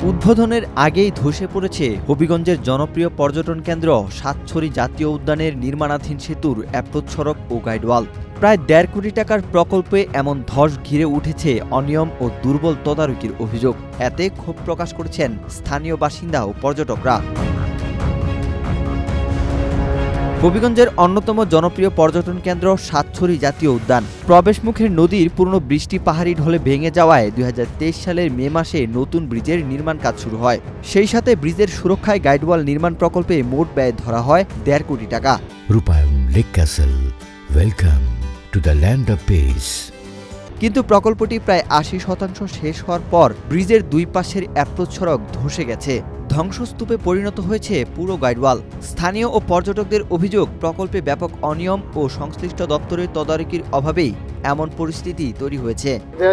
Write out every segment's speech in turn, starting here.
উদ্বোধনের আগেই ধসে পড়েছে হবিগঞ্জের জনপ্রিয় পর্যটন কেন্দ্র সাতছড়ি জাতীয় উদ্যানের নির্মাণাধীন সেতুর অ্যাপ্রোচ সড়ক ও গাইডওয়াল। প্রায় ১.৫ কোটি টাকার প্রকল্পে এমন ধস ঘিরে উঠেছে অনিয়ম ও দুর্বল তদারকির অভিযোগ। এতে ক্ষোভ প্রকাশ করেছেন স্থানীয় বাসিন্দা ও পর্যটকরা। হবিগঞ্জের অন্যতম জনপ্রিয় পর্যটন কেন্দ্র সাতছড়ি জাতীয় উদ্যান। প্রবেশমুখের নদীর পুরনো বৃষ্টি পাহাড়ি ঢলে ভেঙে যাওয়ায় ২০২৩ সালের মে মাসে নতুন ব্রিজের নির্মাণ কাজ শুরু হয়। সেই সাথে ব্রিজের সুরক্ষায় গাইডওয়াল নির্মাণ প্রকল্পে মোট ব্যয় ধরা হয় ১.৫ কোটি টাকা। রূপায়ণ lake castle, welcome to the land of piece. কিন্তু প্রকল্পটি প্রায় ৮০% শেষ হওয়ার পর ব্রিজের দুই পাশের অ্যাপ্রোচ সড়ক ধসে গেছে। ধ্বংসস্তূপে পরিণত হয়েছে পুরো গাইডওয়াল। স্থানীয় ও পর্যটকদের অভিযোগ, প্রকল্পে ব্যাপক অনিয়ম ও সংশ্লিষ্ট দপ্তরের তদারকির অভাবেই এমন পরিস্থিতি তৈরি হয়েছে।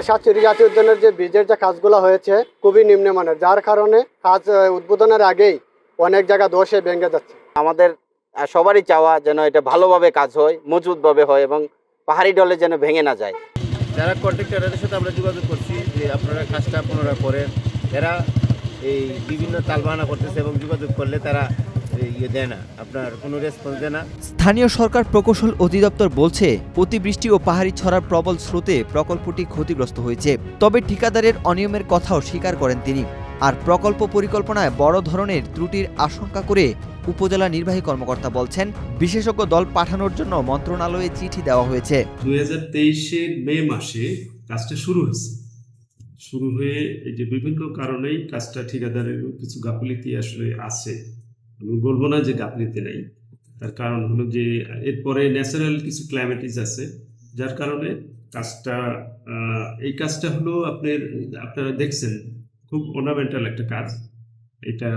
সাতছড়ি জাতীয় উদ্যানের যে ব্রিজের যে কাজগুলো হয়েছে খুবই নিম্নমানের, যার কারণে কাজ উদ্বোধনের আগেই অনেক জায়গা ধসে ভেঙে যাচ্ছে। আমাদের সবারই চাওয়া যেন এটা ভালোভাবে কাজ হয়, মজবুতভাবে হয় এবং পাহাড়ি ঢলে যেন ভেঙে না যায়। যারা কন্ট্রাক্টরের সাথে আমরা যোগাযোগ করছি যে আপনারা কাজটা পুনরায় করেন, এরা এই বিভিন্ন তালবাহানা করতেছে এবং যোগাযোগ করলে তারা দেয় না, আপনার কোনো রেসপন্স দেয় না। স্থানীয় সরকার প্রকৌশল অধিদপ্তর বলছে, অতিবৃষ্টি ও পাহাড়ি ছড়ার প্রবল স্রোতে প্রকল্পটি ক্ষতিগ্রস্ত হয়েছে। তবে ঠিকাদারের অনিয়মের কথাও স্বীকার করেন তিনি। আর প্রকল্প পরিকল্পনায় বড় ধরনের ত্রুটির আশঙ্কা করে উপজেলা নির্বাহী কর্মকর্তা বলছেন, বিশেষজ্ঞ দল পাঠানোর জন্য মন্ত্রণালয়ে চিঠি দেওয়া হয়েছে। ২০২৩-এর মে মাসে কাজটা শুরু হয়েছে। শুরু হয়ে এই যে বিভিন্ন কারণেই কাজটা ঠিকাদারের কিছু গাফিলতি আসলে আছে। আমি বলবো না যে গাফিলতি নেই, তার কারণ হলো যে এরপরে ন্যাচারাল কিছু ক্লাইমেটিস আছে, যার কারণে কাজটা এই কাজটা হলো আপনারা দেখছেন খুব অর্নামেন্টাল একটা কাজ। এটা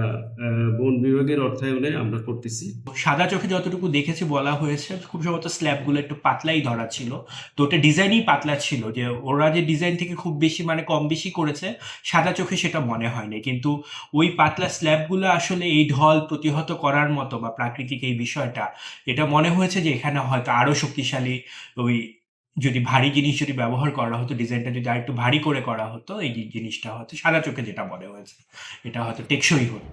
বন বিভাগের অর্থায়নে আমরা করতেছি। সাদা চোখে যতটুকু দেখেছি বলা হয়েছে খুব সম্ভবত স্ল্যাবগুলো একটু পাতলাই ধরা ছিল, তো ওটা ডিজাইনই পাতলা ছিল, যে ওরা যে ডিজাইন থেকে খুব বেশি মানে কম বেশি করেছে সাদা চোখে সেটা মনে হয়নি। কিন্তু ওই পাতলা স্ল্যাবগুলো আসলে এই ঢল প্রতিহত করার মতো বা প্রাকৃতিক এই বিষয়টা, এটা মনে হয়েছে যে এখানে হয়তো আরও শক্তিশালী ওই যদি ভারী জিনিস যদি ব্যবহার করা হতো, ডিজাইনটা যদি আরেকটু ভারী করে করা হতো, এই জিনিসটা হয়তো সাদা চোখে যেটা মনে হয়েছে এটা হয়তো টেকসই হতো।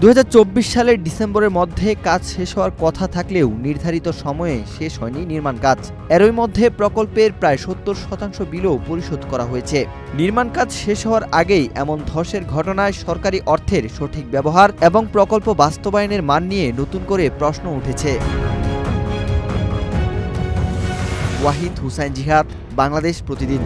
২০২৪ সালের ডিসেম্বরের মধ্যে কাজ শেষ হওয়ার কথা থাকলেও নির্ধারিত সময়ে শেষ হয়নি নির্মাণ কাজ। এরই মধ্যে প্রকল্পের প্রায় ৭০% বিলও পরিশোধ করা হয়েছে। নির্মাণ কাজ শেষ হওয়ার আগেই এমন ধসের ঘটনায় সরকারি অর্থের সঠিক ব্যবহার এবং প্রকল্প বাস্তবায়নের মান নিয়ে নতুন করে প্রশ্ন উঠেছে। ওয়াহিদ হুসাইন জিহাদ, বাংলাদেশ প্রতিদিন।